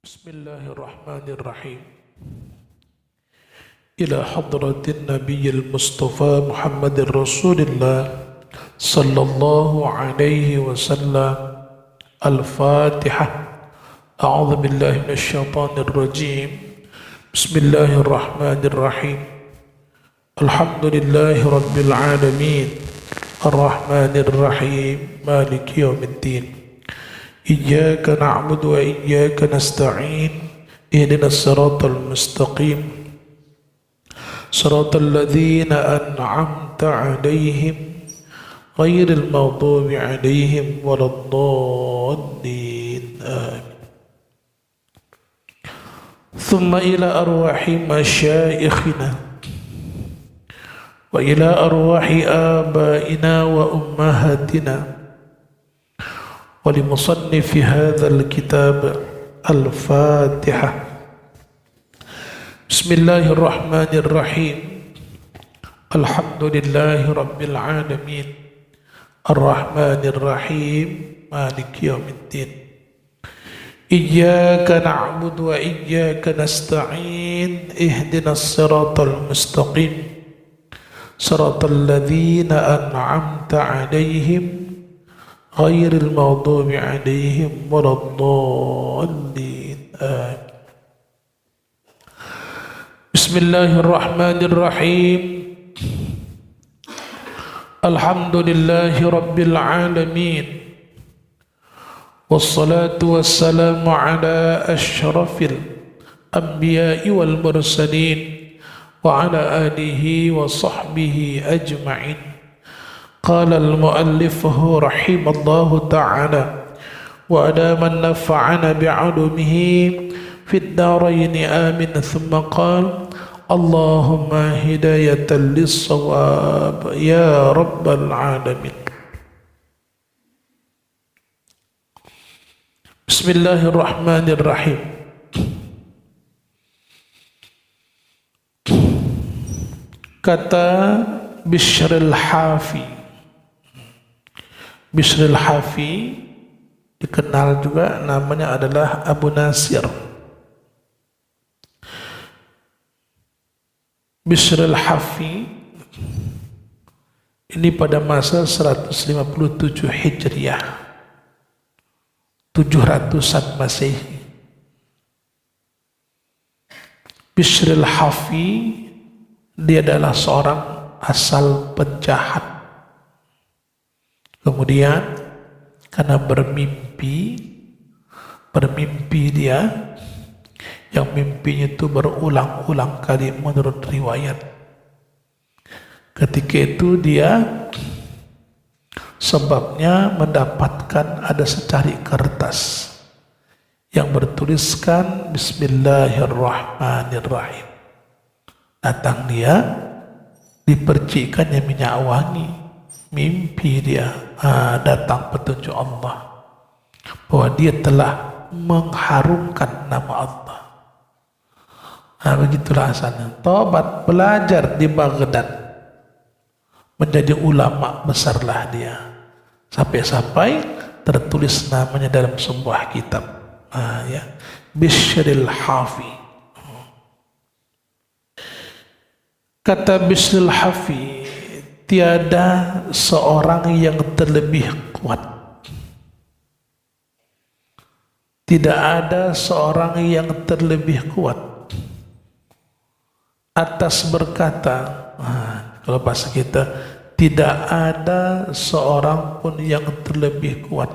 Bismillahirrahmanirrahim. Ila hadratin Nabiyil Mustafa Muhammadir Rasulillah sallallahu alaihi wasallam. Al-Fatihah. A'udzu billahi minasyaitonir rajim. Bismillahirrahmanirrahim. Alhamdulillahi rabbil alamin. Ar-Rahmanir Rahim. Maliki yaumiddin. Iyyaka na'budu wa iyyaka nasta'in. Ihdinas siratal mustaqim. Siratal ladzina an'amta 'alaihim ghairil maghdubi 'alaihim waladdallin. Amin. Thumma ila arwahi masyaikhina wa ila arwahi abaina wa ummahatina ولمصنف هذا الكتاب الفاتحة. بسم الله الرحمن الرحيم. الحمد لله رب العالمين الرحمن الرحيم مالك يوم الدين. إياك نعبد وإياك نستعين. اهدنا الصراط المستقيم صراط الذين أنعمت عليهم غير المغضوب عليهم ولا الضالين. آمين. بسم الله الرحمن الرحيم. الحمد لله رب العالمين والصلاة والسلام على أشرف الأنبياء والمرسلين وعلى آله وصحبه أجمعين. قال المؤلف رحمه الله تعالى وعلى من نفعنا بعلومه في الدارين آمين. ثم قال اللهم هداية للصواب يا رب العالمين. بسم الله الرحمن الرحيم. Kata Bishril Hafi. Bishril Hafi dikenal juga namanya adalah Abu Nasir. Bishril Hafi ini pada masa 157 Hijriah, 700-an Masehi. Bishril Hafi dia adalah seorang asal penjahat. Kemudian karena bermimpi dia, yang mimpinya itu berulang-ulang kali menurut riwayat. Ketika itu dia sebabnya mendapatkan ada secari kertas yang bertuliskan Bismillahirrahmanirrahim. Datang dia, dipercikkannya minyak wangi. Mimpi dia, datang petunjuk Allah bahwa dia telah mengharumkan nama Allah. Begitulah asalnya. Tobat, belajar di Baghdad, menjadi ulama besarlah dia, sampai-sampai tertulis namanya dalam sebuah kitab. Ya, Bishril Hafi. Kata Bishril Hafi, tiada seorang yang terlebih kuat. Tidak ada seorang yang terlebih kuat atas berkata, kalau bahasa kita, tidak ada seorang pun yang terlebih kuat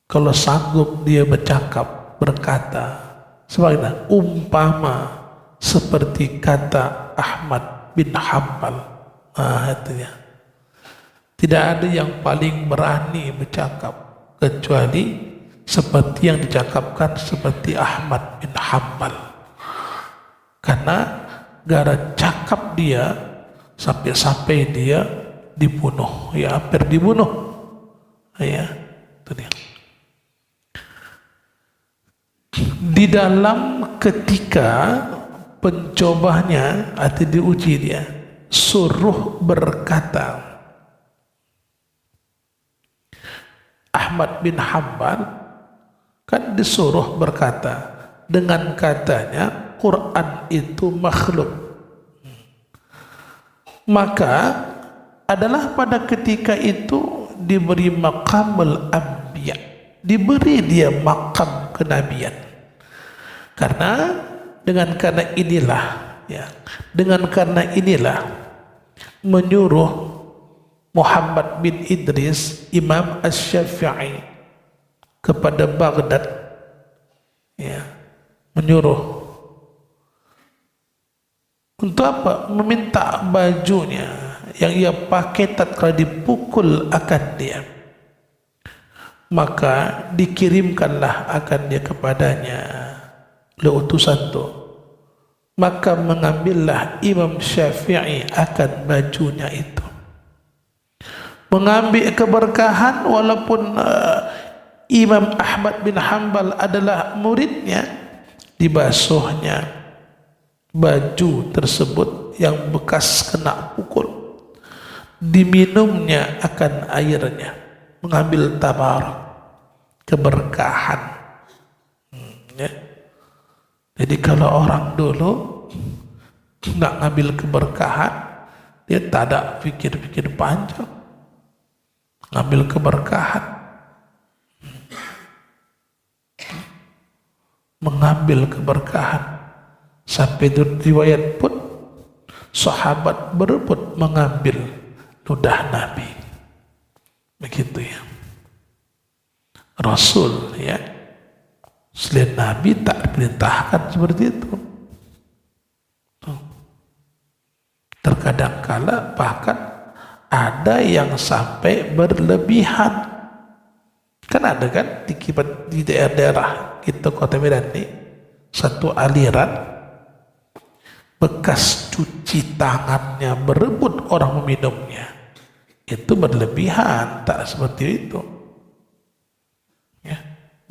kalau sanggup dia berkata sebagaimana umpama seperti kata Ahmad bin Hanbal. Itu ya. Tidak ada yang paling berani bercakap kecuali seperti yang dicakapkan seperti Ahmad bin Hanbal. Karena gara cakap dia sampai dia dibunuh, ya hampir dibunuh. Ya, itu dia. Di dalam ketika pencobanya atau diuji dia, suruh berkata, Ahmad bin Hanbal kan disuruh berkata dengan katanya Quran itu makhluk. Maka adalah pada ketika itu diberi maqamul anbiya, diberi dia makam kenabian. Karena karena inilah menyuruh Muhammad bin Idris Imam Asy-Syafi'i kepada Baghdad, ya, menyuruh untuk apa? Meminta bajunya yang ia pakai tatkala dipukul akan dia. Maka dikirimkanlah akan dia kepadanya oleh utusan itu. Maka mengambillah Imam Syafi'i akan bajunya itu, mengambil keberkahan. Walaupun Imam Ahmad bin Hanbal adalah muridnya, dibasuhnya baju tersebut yang bekas kena pukul, diminumnya akan airnya, mengambil tabarak, keberkahan. Ya. Jadi kalau orang dulu nggak ngambil keberkahan, dia tak ada pikir-pikir panjang, ngambil keberkahan, mengambil keberkahan. Sampai riwayat pun sahabat berebut mengambil ludah Nabi. Begitu ya. Rasul, ya, selain Nabi tak diperintahkan seperti itu. Terkadang kala bahkan ada yang sampai berlebihan. Kan ada kan di daerah kita Kota Medan ini satu aliran bekas cuci tangannya berebut orang meminumnya. Itu berlebihan, tak seperti itu. Ya.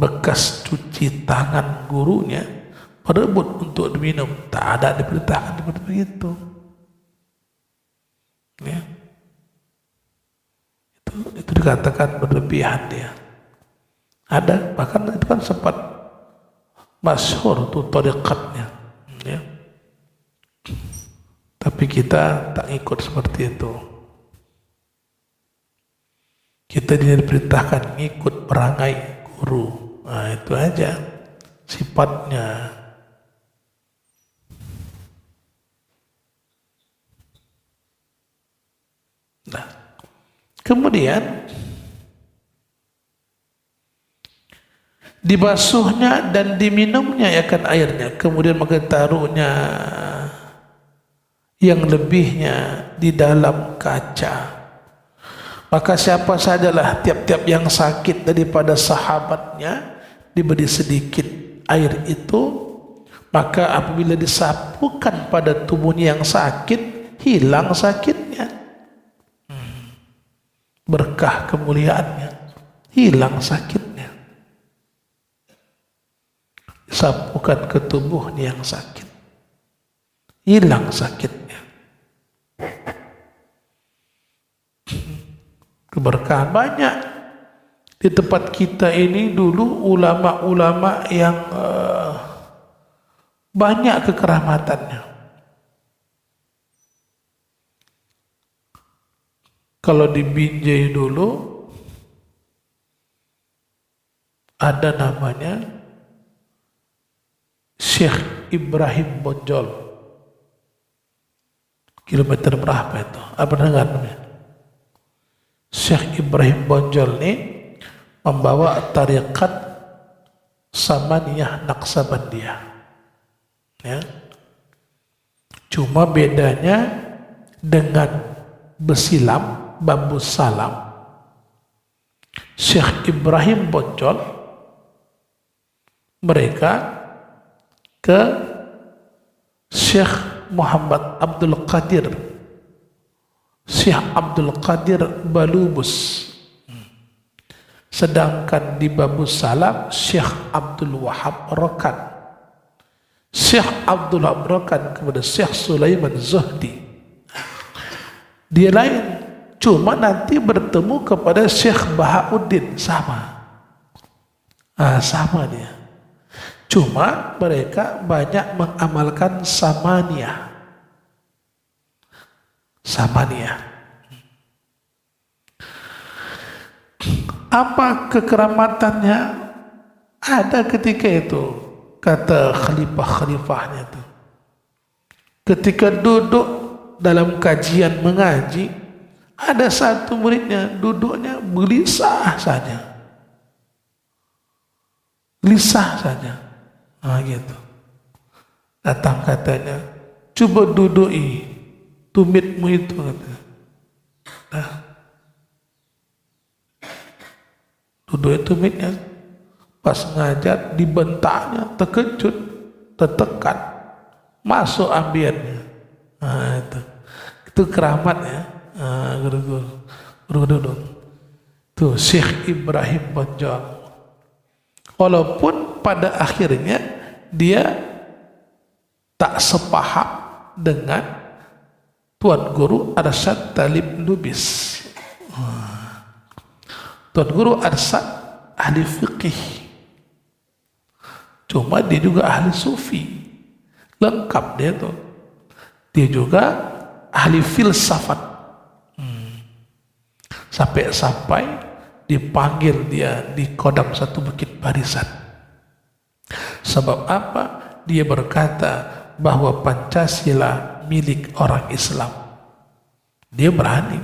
Bekas cuci tangan gurunya berebut untuk diminum, tak ada diperintahkan seperti itu. Ya. Itu dikatakan berlebihan dia. Ada, bahkan itu kan sempat masyhur tuh tariqatnya, ya. Tapi kita tak ikut seperti itu. Kita diperintahkan ikut perangai guru. Nah, itu aja sifatnya. Nah, kemudian dibasuhnya dan diminumnya akan airnya, kemudian maka taruhnya yang lebihnya di dalam kaca. Maka siapa sajalah tiap-tiap yang sakit daripada sahabatnya diberi sedikit air itu, maka apabila disapukan pada tubuhnya yang sakit, hilang sakitnya. Berkah kemuliaannya, hilang sakitnya. Disapukan ke tubuhnya yang sakit, hilang sakitnya. Keberkahan banyak di tempat kita ini. Dulu ulama-ulama yang banyak kekeramatannya. Kalau di Binjai dulu ada namanya Syekh Ibrahim Bonjol. Kilometer berapa itu? Apa dengar namanya? Syekh Ibrahim Bonjol ini membawa tariqat Samaniyah Naqsabandiyah. Ya. Cuma bedanya dengan besilam, bambu salam, Syekh Ibrahim Bonjol mereka ke Syekh Muhammad Abdul Qadir, Syekh Abdul Qadir Balubus. Sedangkan di bambu salam Syekh Abdul Wahab Rokan, Syekh Abdul Wahab Rokan kepada Syekh Sulaiman Zuhdi. Dia lain, cuma nanti bertemu kepada Syekh Bahauddin sama. Sama dia. Cuma mereka banyak mengamalkan samaniyah. Apa kekeramatannya? Ada ketika itu, kata khalifah-khalifahnya itu, ketika duduk dalam kajian mengaji, ada satu muridnya duduknya gelisah saja. Gitu. Datang katanya, coba dudui tumitmu itu, katanya. Duduk tumitnya, pas ngajar dibentaknya, terkejut, tertekan, masuk ambiennya. Itu keramatnya. Guru-guru tuh Syekh Ibrahim Bonjol, walaupun pada akhirnya dia tak sepaham dengan Tuan Guru Arsyad Talib Lubis. Tuan Guru Arsyad ahli fiqih, cuma dia juga ahli sufi, lengkap dia tuh. Dia juga ahli filsafat. Sampai dipanggil dia di Kodam satu Bukit Barisan. Sebab apa? Dia berkata bahwa Pancasila milik orang Islam. Dia berani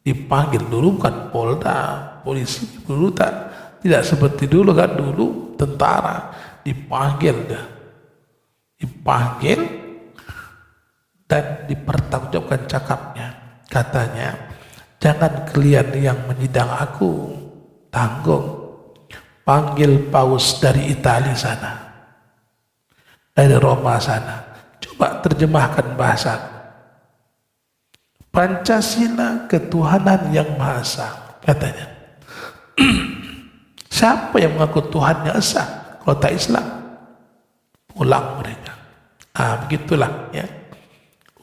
dipanggil. Dulu kan Polda, polisi, dulu tidak seperti dulu kan. Dulu tentara dipanggil dan dipertanggungjawabkan cakapnya. Katanya, jangan kalian yang menyidang aku, tanggung. Panggil paus dari Italia sana, dari Roma sana. Coba terjemahkan bahasa. Pancasila ketuhanan yang Maha Esa, katanya. Siapa yang mengaku Tuhannya Esa kalau tak Islam? Pulang mereka. Begitulah ya.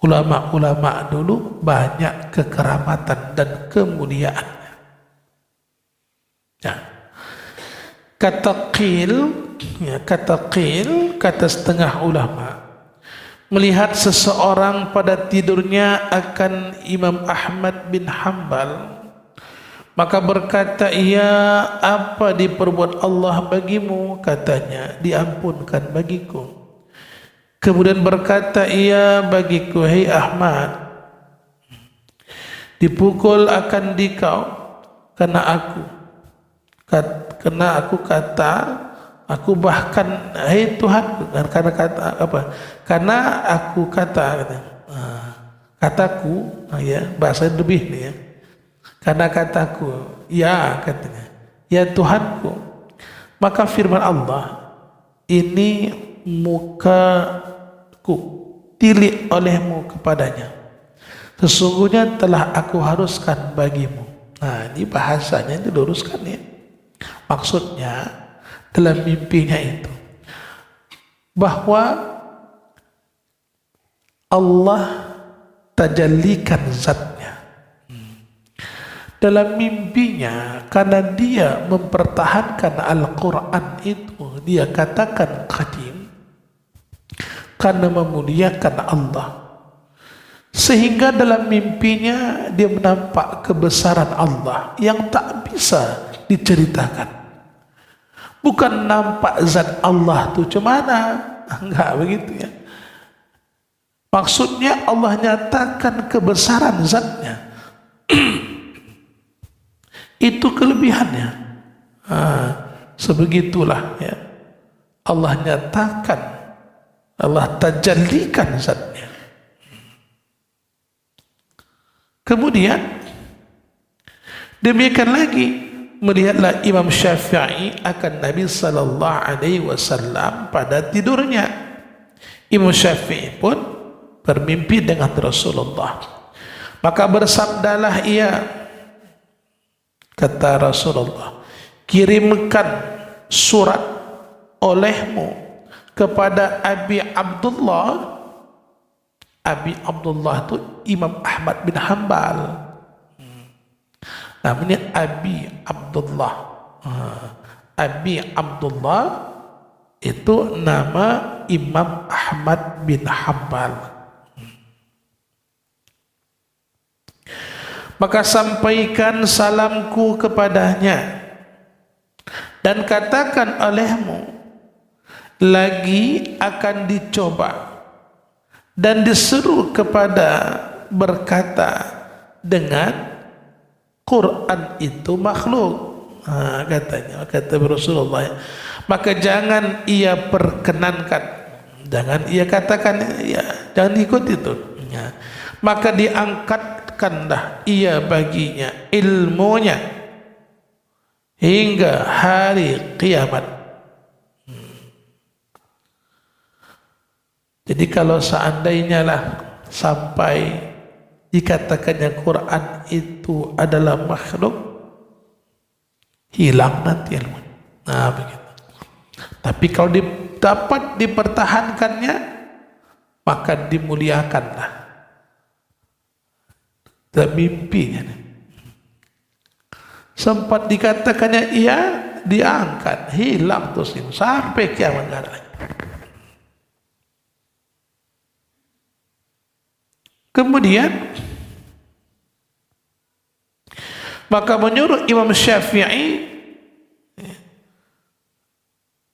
Ulama-ulama dulu banyak kekeramatan dan kemuliaannya. Kata setengah ulama, melihat seseorang pada tidurnya akan Imam Ahmad bin Hanbal, maka berkata ia, apa diperbuat Allah bagimu? Katanya, diampunkan bagiku. Kemudian berkata ia bagiku, hei Ahmad, dipukul akan dikau karena aku bahkan, hei Tuhan, karena kata apa? Karena aku kataku, ya bahasa lebih nih ya. Karena kataku, ya katanya, ya Tuhanku, maka firman Allah, ini mukaku tilik olehmu kepadanya, sesungguhnya telah aku haruskan bagimu. Ini bahasanya diluruskan ya. Maksudnya dalam mimpinya itu bahwa Allah tajallikan zatnya dalam mimpinya, karena dia mempertahankan Al-Quran itu, dia katakan qadim karena memuliakan Allah, sehingga dalam mimpinya dia menampak kebesaran Allah yang tak bisa diceritakan. Bukan nampak zat Allah itu cemana, enggak begitu ya. Maksudnya Allah nyatakan kebesaran zatnya. Itu kelebihannya. Sebegitulah ya. Allah nyatakan, Allah tajallikan zatnya. Kemudian demikian lagi, melihatlah Imam Syafi'i akan Nabi sallallahu alaihi wasallam pada tidurnya. Imam Syafi'i pun bermimpi dengan Rasulullah. Maka bersabdalah ia, kata Rasulullah, kirimkan surat olehmu kepada Abi Abdullah. Abi Abdullah itu Imam Ahmad bin Hanbal. Namanya Abi Abdullah. Abi Abdullah itu nama Imam Ahmad bin Hanbal. Maka sampaikan salamku kepadanya dan katakan olehmu, lagi akan dicoba dan disuruh kepada berkata dengan Quran itu makhluk. Katanya, kata Rasulullah, maka jangan ia perkenankan, jangan ia katakan, ya, jangan ikut itu, ya. Maka diangkatkanlah ia baginya ilmunya hingga hari kiamat. Jadi kalau seandainya lah sampai dikatakannya Quran itu adalah makhluk, hilang nanti ilmu. Nah, begitu. Tapi kalau dapat dipertahankannya, maka dimuliakanlah. Tak mimpinya. Sempat dikatakannya ia diangkat, hilang terus sampai kiamat nggak ada lagi. Kemudian maka menyuruh Imam Syafi'i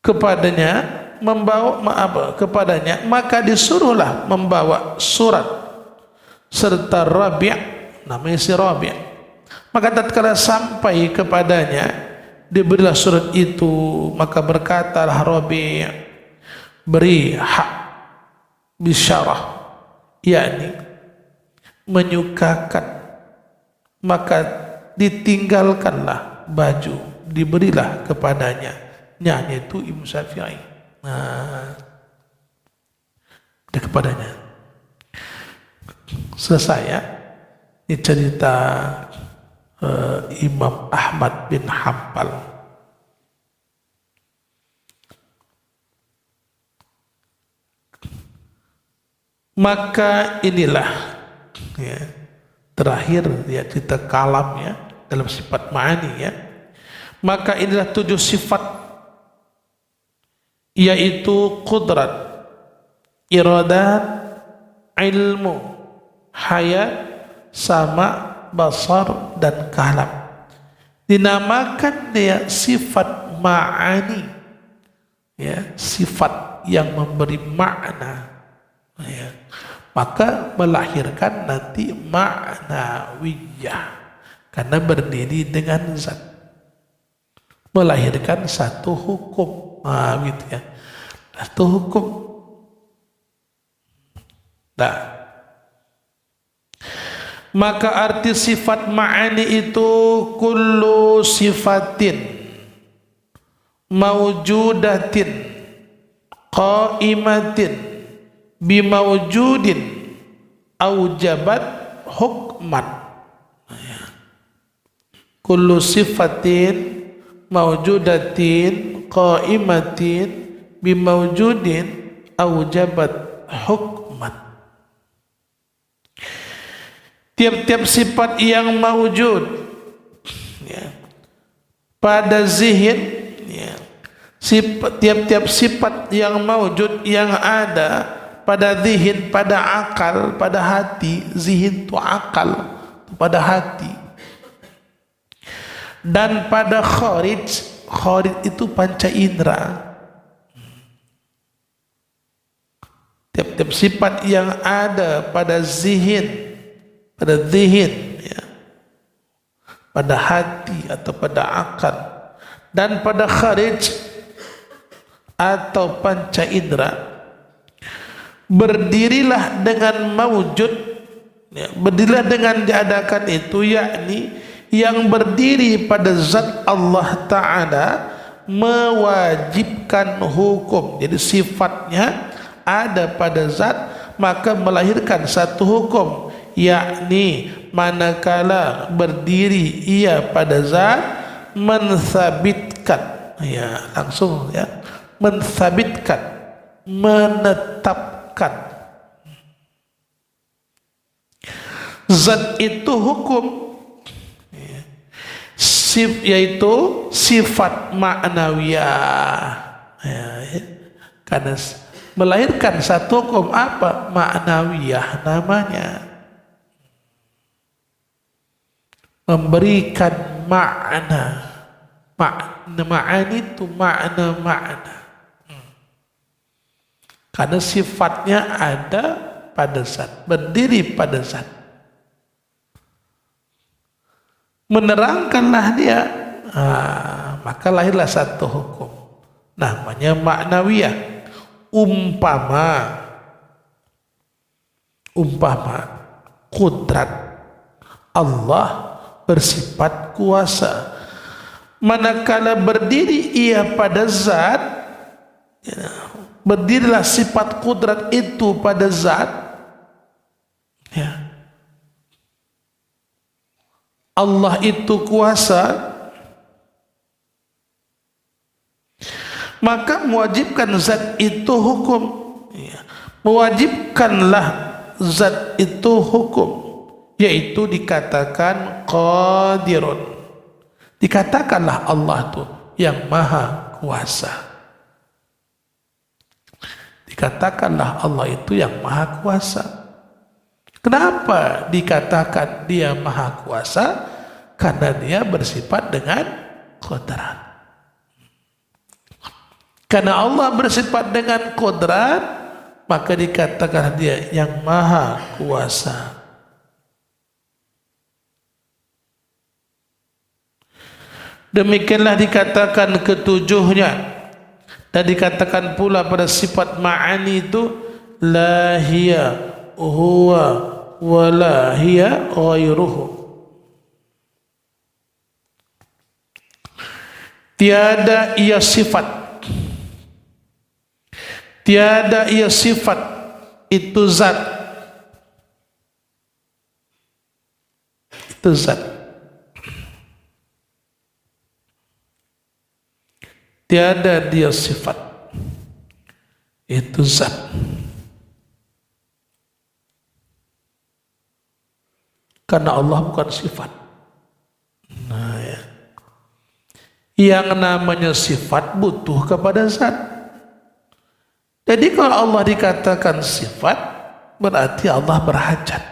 kepadanya maka disuruhlah membawa surat serta Rabi', namanya si Rabi'. Maka tatkala sampai kepadanya diberilah surat itu, maka berkatalah Rabi', beri hak bisyarah, yakni menyukakan, maka ditinggalkanlah baju, diberilah kepadanya, yaitu Imam Syafi'i. Nah, kepadanya. Selesai ya. Ini cerita Imam Ahmad bin Hanbal. Maka inilah ya, terakhir ya cerita kalam ya dalam sifat ma'ani ya. Maka inilah 7 sifat, yaitu qudrat, iradat, ilmu, hayat, sama, basar, dan kalam. Dinamakan dia sifat ma'ani ya, sifat yang memberi makna ya. Maka melahirkan nanti ma'nawiyah karena berdiri dengan zat, melahirkan satu hukum. Gitu ya, satu hukum. Nah, maka arti sifat ma'ani itu kullu sifatin mawjudatin qaimatin bimawjudin aujabat hukman. Kullu sifatin mawjudatin qaimatin bimawjudin aujabat hukman. Tiap-tiap sifat yang mawjud ya, pada zihin ya, tiap-tiap sifat yang mawjud yang ada pada zihin, pada akal, pada hati. Zihin itu akal, pada hati. Dan pada kharij, kharij itu panca indera. Tiap-tiap sifat yang ada pada zihin, pada zihin ya, pada hati atau pada akal, dan pada kharij atau panca indera, berdirilah dengan mawujud ya, berdirilah dengan diadakan itu, yakni yang berdiri pada zat Allah Ta'ala mewajibkan hukum. Jadi sifatnya ada pada zat, maka melahirkan satu hukum, yakni manakala berdiri ia pada zat, mensabitkan ya, langsung ya, mensabitkan, menetapkan zat itu hukum. yaitu sifat ma'nawiyah. Ya. Karena melahirkan satu hukum apa? Ma'nawiyah namanya. Memberikan makna. Ma'ani itu makna. Karena sifatnya ada pada zat, berdiri pada zat. Menerangkanlah dia, maka lahirlah satu hukum. Namanya ma'nawiyah. Umpama kudrat Allah bersifat kuasa. Manakala berdiri ia pada zat, berdirilah sifat kudrat itu pada zat, ya. Allah itu kuasa, maka mewajibkan zat itu hukum, ya. Mewajibkanlah zat itu hukum, yaitu dikatakan qadirun. Dikatakanlah Allah itu yang maha kuasa. Dikatakanlah Allah itu yang maha kuasa. Kenapa dikatakan dia maha kuasa? Karena dia bersifat dengan qudrat. Karena Allah bersifat dengan qudrat, maka dikatakan dia yang maha kuasa. Demikianlah dikatakan ketujuhnya, dan dikatakan pula pada sifat ma'ani itu la hiya huwa wa la hiya ghairuhu. Tiada ia sifat, tiada ia sifat itu zat, itu zat. Tiada dia sifat, itu zat. Karena Allah bukan sifat. Nah, ya. Yang namanya sifat butuh kepada zat. Jadi kalau Allah dikatakan sifat, berarti Allah berhajat.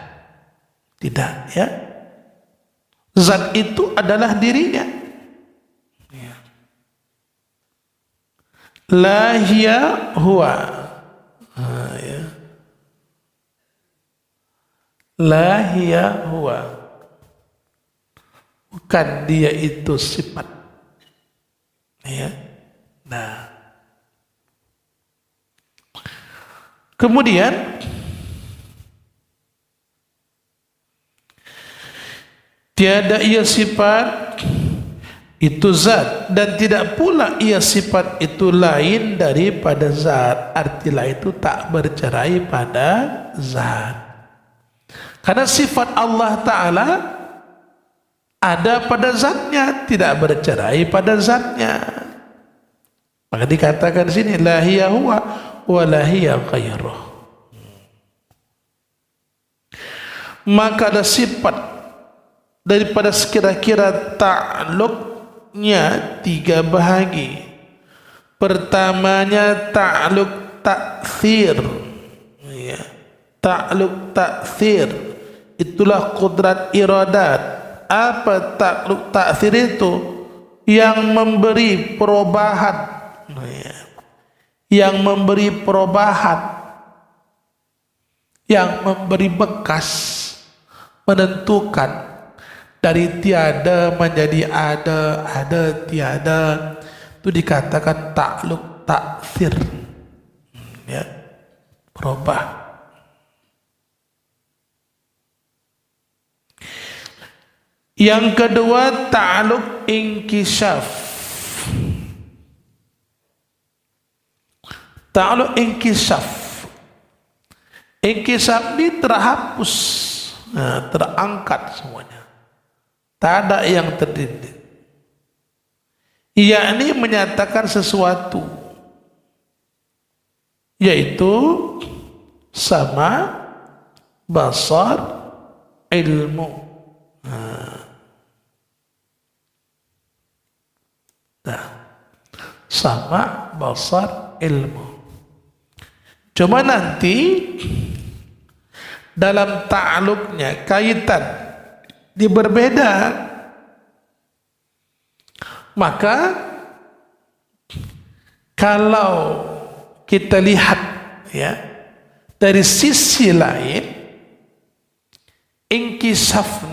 Tidak, ya. Zat itu adalah dirinya. La hiya huwa, ya. La hiya huwa, bukan dia itu sifat, ya. Nah, kemudian tiada ia sifat itu zat, dan tidak pula ia sifat itu lain daripada zat. Artilah itu tak bercerai pada zat. Karena sifat Allah Ta'ala ada pada zatnya, tidak bercerai pada zatnya. Maka dikatakan di sini la hiya huwa wa la hiya ghairuh. Maka ada sifat daripada sekira-kira ta'alluq tiga bahagi. Pertamanya ta'alluq ta'thir, ya. Ta'alluq ta'thir itulah qudrat iradat. Apa ta'alluq ta'thir itu? Yang memberi perubahan, ya. Yang memberi perubahan, yang memberi bekas, menentukan dari tiada menjadi ada tiada, itu dikatakan ta'alluq ta'thir, ya, berubah. Yang kedua ta'alluq inkishaf. Ta'alluq inkishaf, inkishaf ini terhapus, nah, terangkat semuanya. Tak ada yang terdiri. Yakni menyatakan sesuatu, yaitu sama, basar, ilmu. sama basar, ilmu. Cuma nanti dalam ta'aluknya, kaitan dia berbeda. Maka kalau kita lihat ya dari sisi lain, inkisaf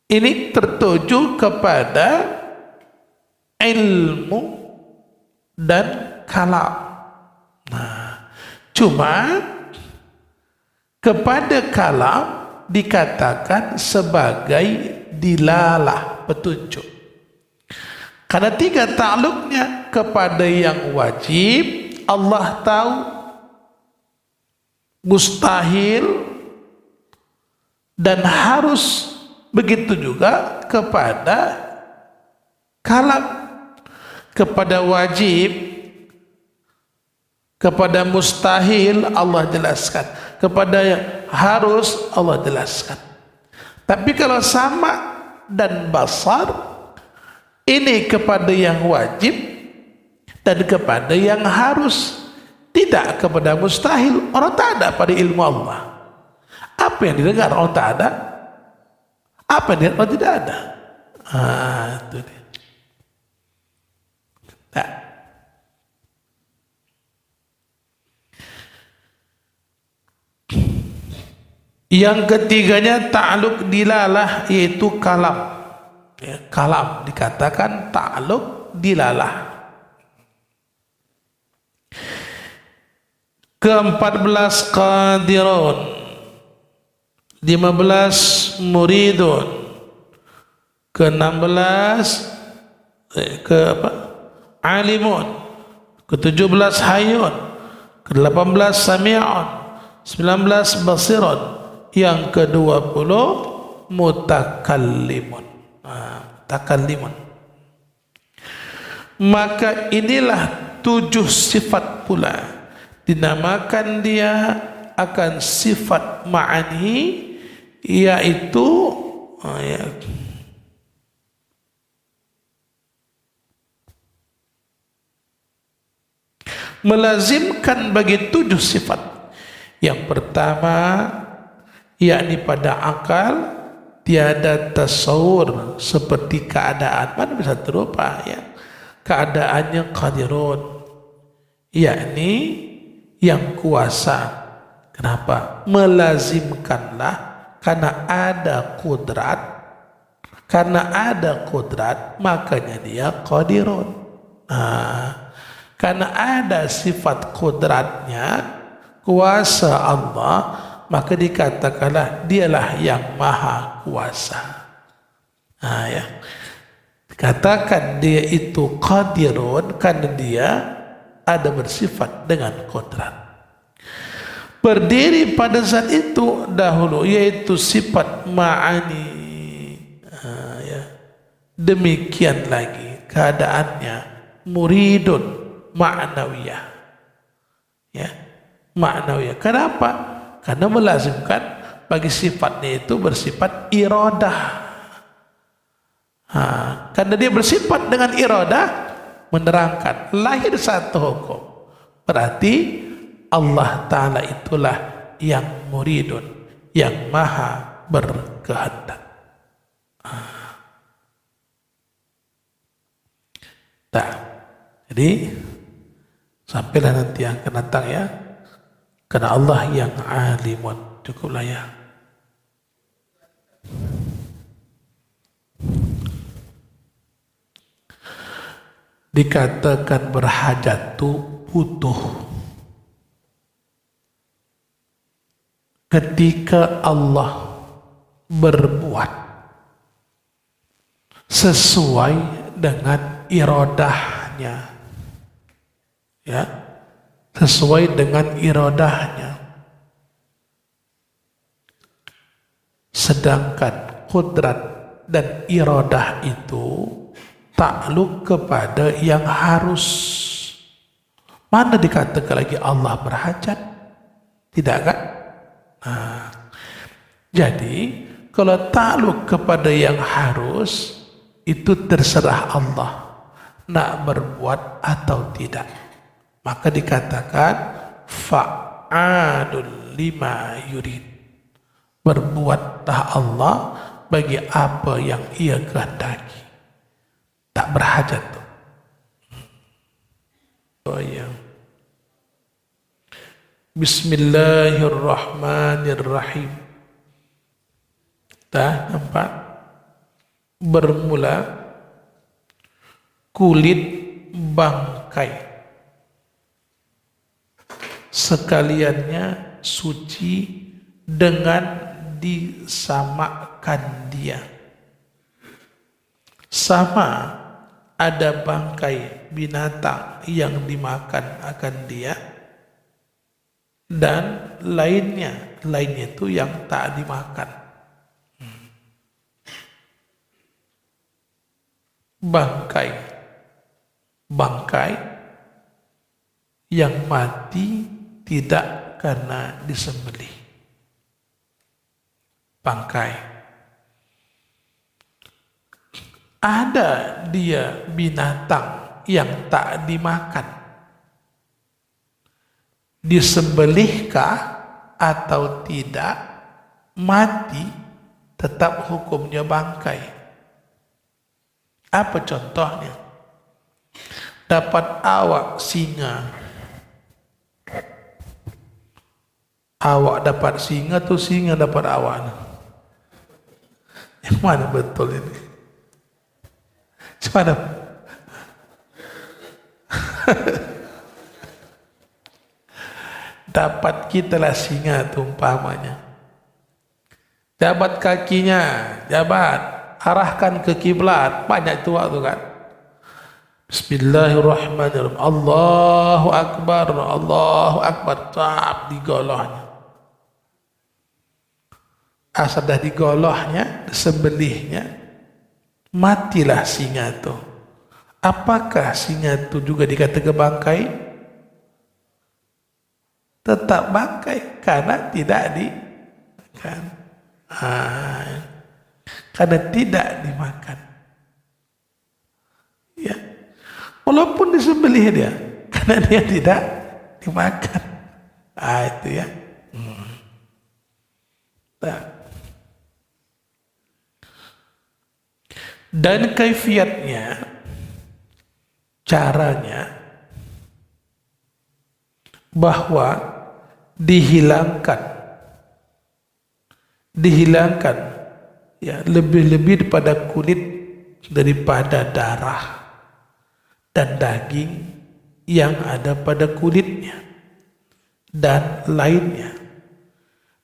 ini tertuju kepada ilmu dan kalam. Nah, cuma kepada kalam dikatakan sebagai dilalah, petunjuk. Karena 3 ta'aluknya kepada yang wajib, Allah tahu, mustahil, dan harus. Begitu juga kepada kalam. Kepada wajib, kepada mustahil Allah jelaskan, kepada yang harus Allah jelaskan. Tapi kalau sama dan basar, ini kepada yang wajib dan kepada yang harus, tidak kepada mustahil. Orang tak ada pada ilmu Allah. Apa yang didengar orang tak ada, apa yang didengar orang tidak ada. Itu dia. Nah. Yang ketiganya ta'aluk dilalah, yaitu kalam. Ya, kalam dikatakan ta'aluk dilalah. Ke-14 qadirun, 15 muridun, ke-16 alimun, ke-17 hayyun, ke-18 sami'un, 19 basirun, yang ke-20 mutakallimun. Mutakallimun. Maka inilah 7 sifat pula, dinamakan dia akan sifat ma'ani, yaitu melazimkan bagi 7 sifat. Yang pertama, yakni pada akal tiada tasawur seperti keadaan. Mana bisa terupa ya? Keadaannya qadirun, yakni yang kuasa. Kenapa? Melazimkanlah karena ada kudrat. Karena ada kudrat, makanya dia qadirun. Karena ada sifat kudratnya, kuasa Allah, maka dikatakanlah dialah yang maha kuasa. Ya. Dikatakan dia itu qadirun karena dia ada bersifat dengan kudrat. Berdiri pada zat itu dahulu, yaitu sifat ma'ani. Ya. Demikian lagi keadaannya muridun ma'nawiyah. Ya, ma'nawiyah. Kenapa? Karena melazimkan bagi sifatnya itu bersifat iradah. Karena dia bersifat dengan iradah, menerangkan lahir satu hukum. Berarti Allah Ta'ala itulah yang muridun, yang maha berkehendak. Jadi sampailah nanti yang akan datang ya, karena Allah yang alimun. Cukuplah ya. Dikatakan berhajat itu butuh. Ketika Allah berbuat sesuai dengan iradahnya, ya, sesuai dengan iradahnya. Sedangkan kudrat dan iradah itu takluk kepada yang harus. Mana dikatakan lagi Allah berhajat? Tidak kan? Jadi kalau takluk kepada yang harus, itu terserah Allah nak berbuat atau tidak. Maka dikatakan fa'alul lima yurid. Berbuatlah Allah bagi apa yang ia kehendaki. Tak berhajat tuh. Oh ya. Bismillahirrahmanirrahim. Dah nampak? Bermula kulit bangkai sekaliannya suci dengan disamakan dia. Sama ada bangkai binatang yang dimakan akan dia dan lainnya itu yang tak dimakan. Bangkai yang mati tidak karena disembelih. Bangkai. Ada dia binatang yang tak dimakan. Disembelihkah atau tidak, mati tetap hukumnya bangkai. Apa contohnya? Dapat awak singa. Awak dapat singa tuh singa dapat awak. Yang mana betul ini? Mana? Dapat kita lah singa tuh umpamanya. Jabat kakinya, jabat. Arahkan ke kiblat, banyak itu waktu kan. Bismillahirrahmanirrahim. Allahu Akbar, Allahu Akbar. Tap digolahnya. Asal dah digolahnya, disembelihnya, matilah singa itu. Apakah singa itu juga dikatakan bangkai? Tetap bangkai karena tidak dimakan. Karena tidak dimakan. Ya. Walaupun disembelih dia, karena dia tidak dimakan. Itu ya. Nah. Dan kaifiatnya, caranya, bahwa dihilangkan ya, lebih-lebih daripada kulit, daripada darah dan daging yang ada pada kulitnya dan lainnya,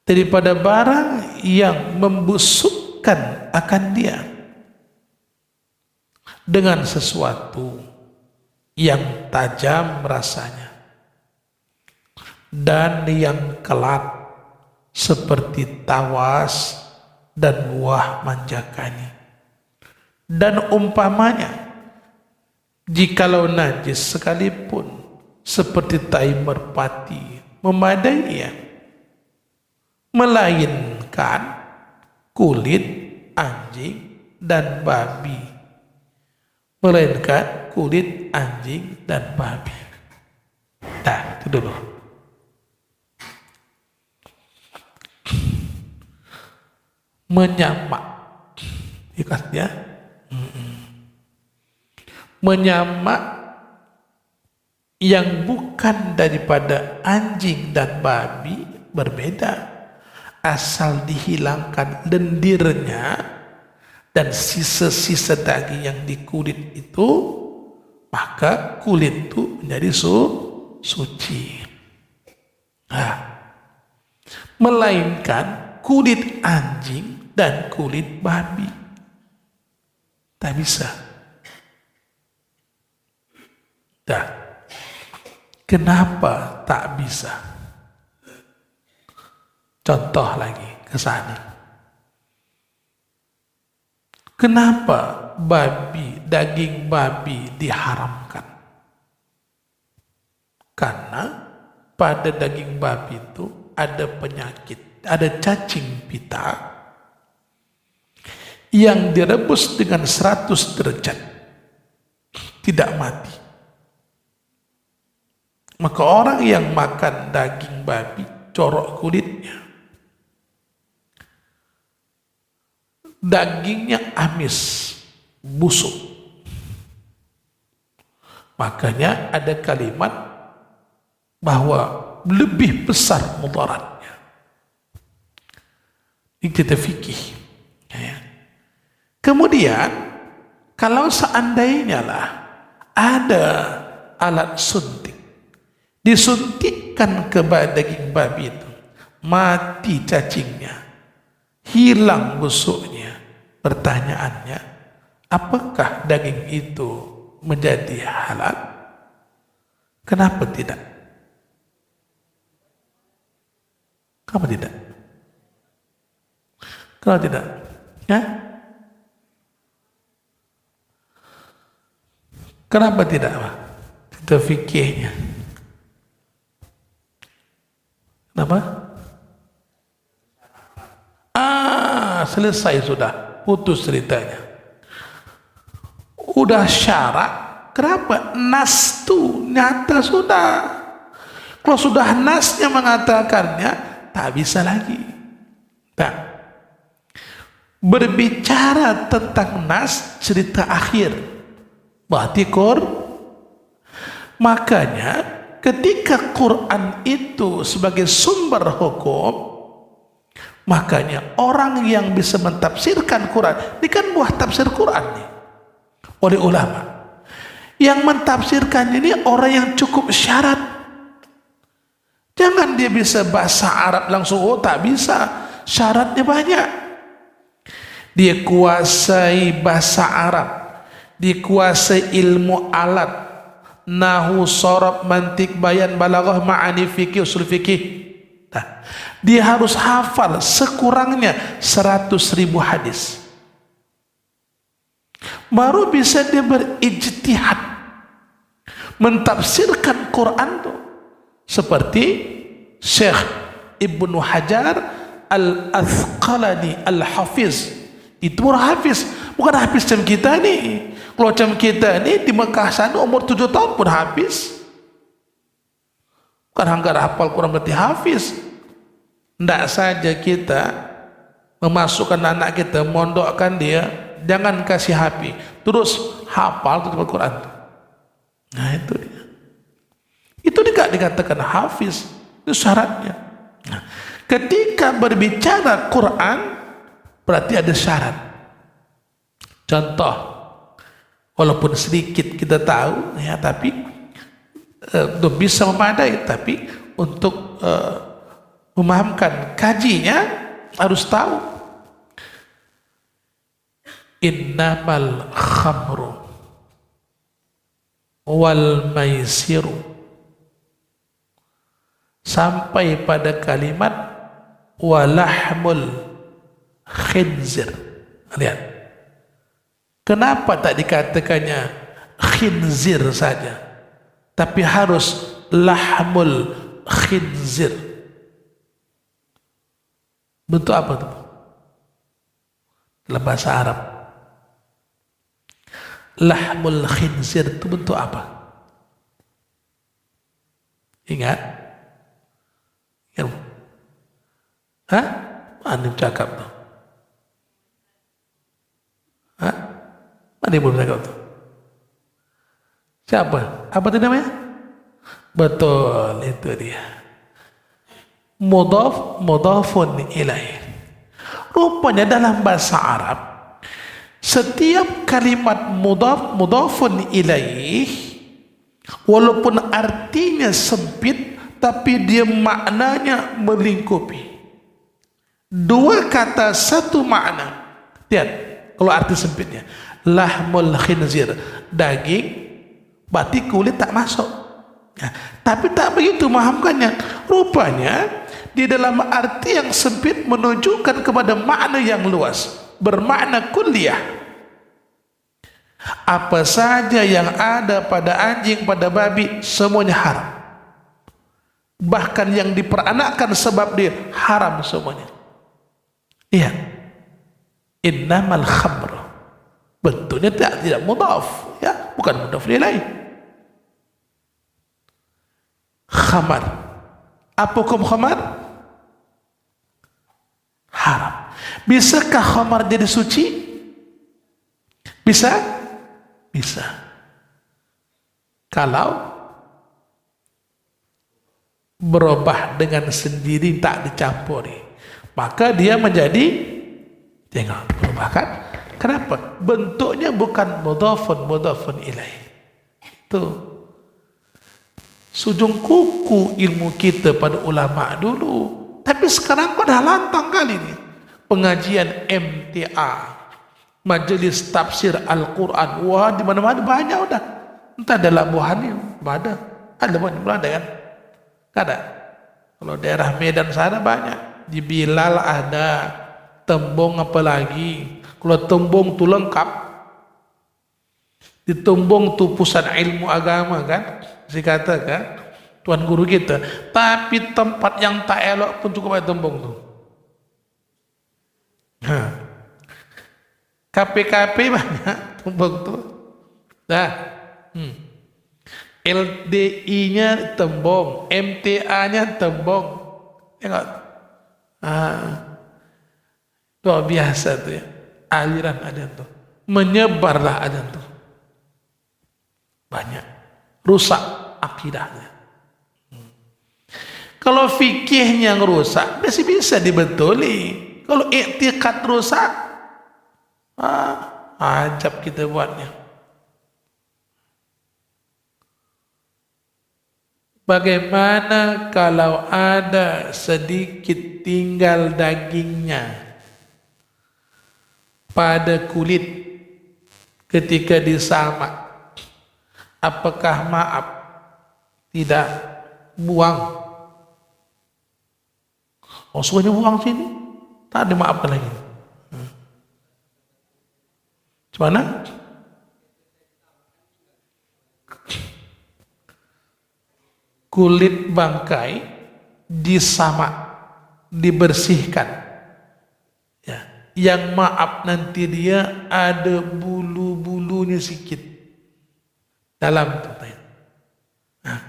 daripada barang yang membusukkan akan dia dengan sesuatu yang tajam rasanya dan yang kelat seperti tawas dan buah manjakani. Dan umpamanya, jikalau najis sekalipun seperti tai merpati memadai ia, melainkan kulit anjing dan babi. Melainkan kulit anjing dan babi. Nah, itu dulu. Menyamak, ikatnya menyamak yang bukan daripada anjing dan babi berbeda. Asal dihilangkan lendirnya dan sisa-sisa daging yang di kulit itu, maka kulit itu menjadi suci. Melainkan kulit anjing dan kulit babi tak bisa. Kenapa tak bisa? Contoh lagi ke sana. Kenapa daging babi diharamkan? Karena pada daging babi itu ada penyakit, ada cacing pita yang direbus dengan 100 derajat tidak mati. Maka orang yang makan daging babi corok kulitnya, dagingnya amis, busuk. Makanya ada kalimat bahwa lebih besar mudaratnya. Ini kita fikih. Ya. Kemudian kalau seandainya lah ada alat suntik, disuntikkan ke daging babi itu, mati cacingnya, hilang busuknya, pertanyaannya, apakah daging itu menjadi halal? Kenapa tidak? Kenapa tidak? Kenapa tidak? Ya? Kenapa tidak, Pak? Kita fikihnya. Kenapa? Selesai sudah, putus ceritanya. Udah syarat, kenapa? Nas tuh nyata sudah. Kalau sudah nasnya mengatakannya, tak bisa lagi. Tak. Berbicara tentang nas, cerita akhir. Berarti makanya ketika Quran itu sebagai sumber hukum, makanya orang yang bisa mentafsirkan Quran, ini kan buah tafsir Quran nih, oleh ulama. Yang mentafsirkan ini orang yang cukup syarat. Jangan dia bisa bahasa Arab langsung, oh tak bisa, syaratnya banyak. Dia kuasai bahasa Arab, dikuasai ilmu alat, nahu, sorab, mantik, bayan, balaghah, ma'ani, fikih, usul fikih. Nah, dia harus hafal sekurangnya 100.000 hadis. Baru bisa dia berijtihad mentafsirkan Quran itu. Seperti Syekh Ibnu Hajar Al-Asqalani Al-Hafiz. Itu orang hafiz, bukan hafiz macam kita nih. Kalau macam kita nih di Mekah sana umur 7 tahun pun hafiz. Bukan hanggar hafal Quran berarti hafiz. Tidak saja kita memasukkan anak kita, mondokkan dia, jangan kasih HP, terus hafal tuh Quran. Nah itu dia. Itu tidak dikatakan hafiz, itu syaratnya. Nah, ketika berbicara Quran berarti ada syarat. Contoh, walaupun sedikit kita tahu, ya, tapi belum bisa memadai. Tapi untuk memahamkan kajinya harus tahu. Innamal khamru wal maisiru, sampai pada kalimat walahmul khinzir. Lihat, kenapa tak dikatakannya khinzir saja, tapi harus lahmul khinzir? Bentuk apa itu dalam bahasa Arab? Lahmul khinzir itu bentuk apa? Ingat? Hah? Mana cakap tuh? Hah? Mana ibu cakap tuh? Siapa? Apa itu namanya? Betul, itu dia. Mudhaf, mudhafun ilaih. Rupanya dalam bahasa Arab, setiap kalimat mudhaf, mudhafun ilaih, walaupun artinya sempit, tapi dia maknanya melingkupi. Dua kata satu makna. Lihat, kalau arti sempitnya, lahmul khinzir, daging, berarti kulit tak masuk. Nah, tapi tak begitu mahamkannya. Rupanya di dalam arti yang sempit menunjukkan kepada makna yang luas, bermakna kuliah. Apa saja yang ada pada anjing, pada babi, semuanya haram. Bahkan yang diperanakkan sebab dia haram semuanya. Iya, innamal khamr. Bentuknya tidak mudhaf, ya, bukan mudhaf ilaih. Khamar. Apa hukum khamar? Haram. Bisakah khamar jadi suci? Bisa? Bisa. Kalau berubah dengan sendiri, tak dicampuri, maka dia menjadi tengok berubah, kan? Kenapa? Bentuknya bukan mudhafun ilaih. Itu sujung kuku ilmu kita pada ulama dulu. Tapi sekarang kok dah lantang kali ni. Pengajian MTA, majelis tafsir Al-Quran, wah di mana-mana banyak udah. Entah ada Labuhan ni, ada banyak, belum ada kan? Tak ada. Kalau daerah Medan sana banyak. Di Bilal ada, Tembong apa lagi? Kalau Tembong tu lengkap. Di Tembong tu pusat ilmu agama kan? Si kata kan? Tuan guru kita. Tapi tempat yang tak elok pun cukup ada Tembong tu. KPKP banyak Tembong tu. Dah. LDI-nya Tembong, MTA-nya Tembong. Tengok. Luar biasa tu ya. Aliran ada tu. Menyebarlah ada tu. Banyak. Rusak akidahnya. Kalau fikihnya rusak, masih bisa dibetuli. Kalau i'tiqad rusak, ajab kita buatnya. Bagaimana kalau ada sedikit tinggal dagingnya pada kulit ketika disamak? Apakah maaf tidak buang? Oh, semuanya buang sini, tak dimaafkan lagi. Gimana? Kulit bangkai disamak, dibersihkan. Ya, yang maaf nanti dia ada bulu-bulunya sedikit dalam tubuh. Nah,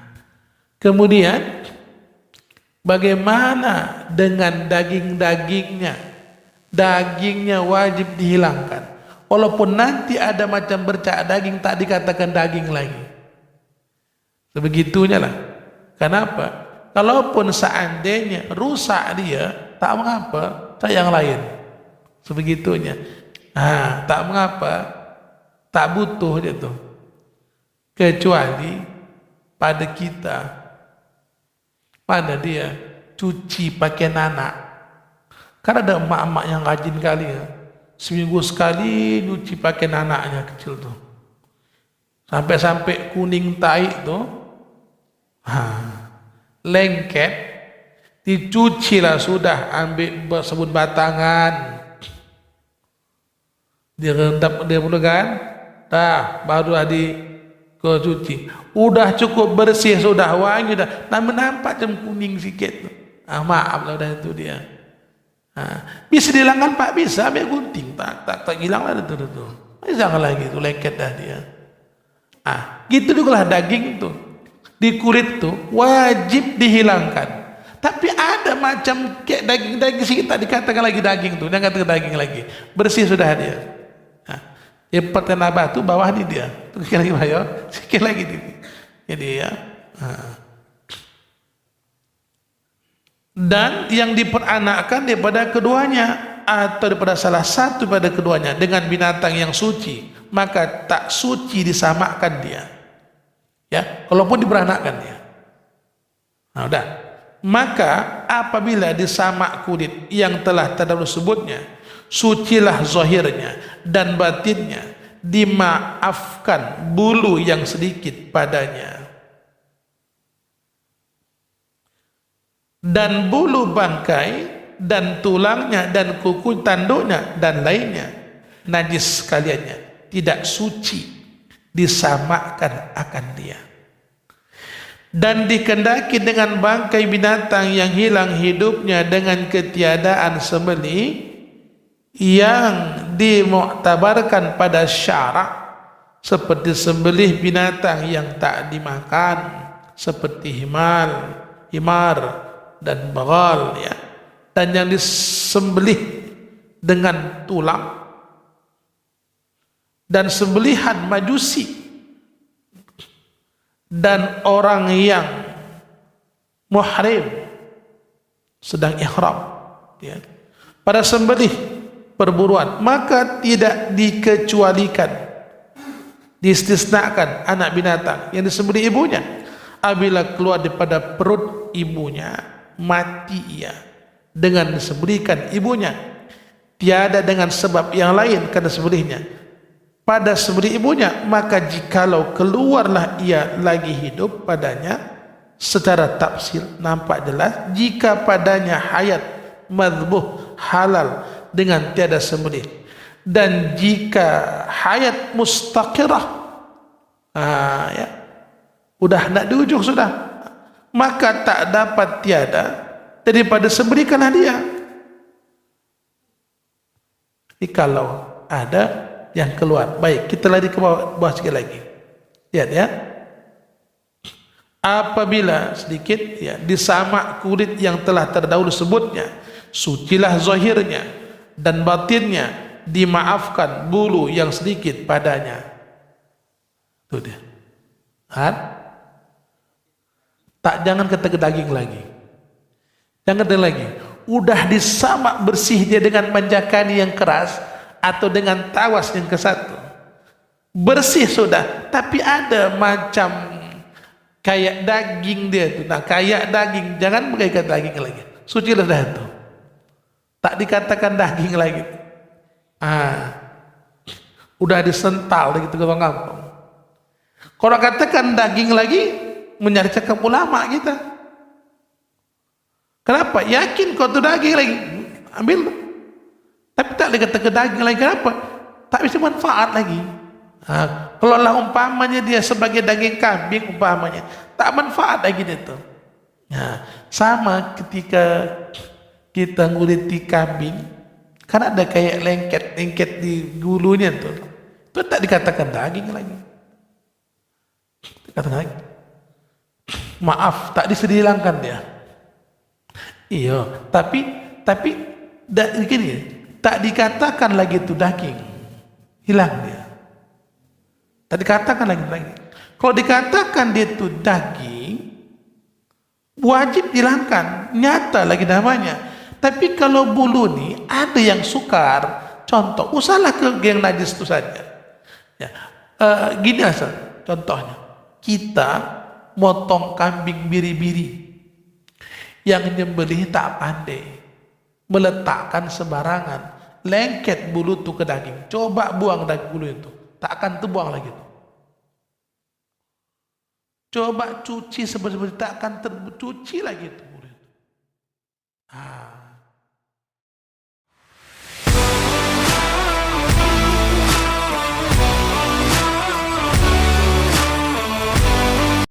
kemudian bagaimana dengan daging-dagingnya? Dagingnya wajib dihilangkan. Walaupun nanti ada macam bercak daging, tak dikatakan daging lagi. Sebegitunya lah. Kenapa? Kalaupun seandainya rusak dia, tak mengapa, tak yang lain. Sebegitunya. Tak mengapa, tak butuh dia tu. Kecuali pada kita, pada dia cuci pakai nanak. Kan ada emak-emak yang rajin kali ya. Seminggu sekali nyuci pakai nanaknya kecil tu. Sampai-sampai kuning taik tu. Lengket, dicuci lah sudah, ambil sabun batangan, direndam dia mula kan, dah barulah cuci. Udah cukup bersih sudah, wangi dah, namun nampak macam kuning sikit tu. Maaf lah dah itu dia. Bisa dihilangkan Pak, bisa ambil gunting, tak hilang lah itu. Jangan lagi tu lengket dah dia. Gitu juga lah daging tu. Di kulit tu wajib dihilangkan. Tapi ada macam kayak daging sikit tak dikatakan lagi daging tu, jangan katakan daging lagi. Bersih sudah dia. Dia pertena batu bawah ni dia. Sikit lagi bayo, sikit lagi dia. Jadi ya. Dan yang diperanakkan daripada keduanya atau daripada salah satu pada keduanya dengan binatang yang suci, maka tak suci disamakkan dia. Ya, kalaupun diberanakkan dia. Udah. Maka apabila disamak kulit yang telah terdahulu sebutnya, sucilah zahirnya dan batinnya, dimaafkan bulu yang sedikit padanya. Dan bulu bangkai dan tulangnya dan kuku tanduknya dan lainnya najis sekaliannya, tidak suci disamakkan akan dia. Dan dikendaki dengan bangkai binatang yang hilang hidupnya dengan ketiadaan sembelih yang dimuktabarkan pada syarak, seperti sembelih binatang yang tak dimakan, seperti himar dan bagal, ya, dan yang disembelih dengan tulang, dan sembelihan majusi dan orang yang muhrim sedang ihram, ya, pada sembelih perburuan, maka tidak dikecualikan, diistisnakan anak binatang yang disembelih ibunya. Apabila keluar daripada perut ibunya, mati ia dengan disembelihkan ibunya, tiada dengan sebab yang lain karena sembelihnya pada sembelih ibunya, maka jikalau keluarlah ia lagi hidup padanya, secara tafsir nampak jelas jika padanya hayat madhbuh halal dengan tiada sembelih, dan jika hayat mustaqirah, ya, udah nak di ujung sudah, maka tak dapat tiada daripada sembelihkanlah dia. Jadi kalau ada yang keluar, baik, kita lari ke bawah sikit lagi, lihat ya, apabila sedikit, ya, disamak kulit yang telah terdahulu sebutnya, sucilah zahirnya dan batinnya, dimaafkan bulu yang sedikit padanya. Itu dia. Tak, jangan kata ke daging lagi, jangan kata lagi, udah disamak bersih dia dengan manjakani yang keras atau dengan tawas yang ke satu, bersih sudah, tapi ada macam kayak daging dia tu, nah kayak daging, jangan bagaikan daging lagi, suci dah itu, tak dikatakan daging lagi. Udah disental gitu ke orang kampung. Kalau katakan daging lagi, mencari cakap ulama kita. Kenapa? Yakin kau tu daging lagi, ambil. Tapi tak dikatakan daging lagi, kenapa? Tak bisa manfaat lagi. Kalau lah umpamanya dia sebagai daging kambing umpamanya, tak manfaat lagi dia tu. Sama ketika kita nguliti kambing, kan ada kayak lengket di gulunya tu, itu tak dikatakan daging lagi. Dikatakan lagi, maaf, tak disedilangkan dia. Iya, tapi gini, tak dikatakan lagi itu daging, hilang dia. Tak dikatakan lagi daging. Kalau dikatakan dia itu daging, wajib hilangkan, nyata lagi namanya. Tapi kalau bulu ni ada yang sukar, contoh, usahlah ke yang najis itu saja. Ya, gini asal, contohnya, kita motong kambing biri-biri, yang nyembelih tak pandai, meletakkan sembarangan, lengket bulu tu ke daging, coba buang daging bulu itu, tak akan terbuang lagi tu. Coba cuci seperti tak akan tercuci lagi tu bulu itu.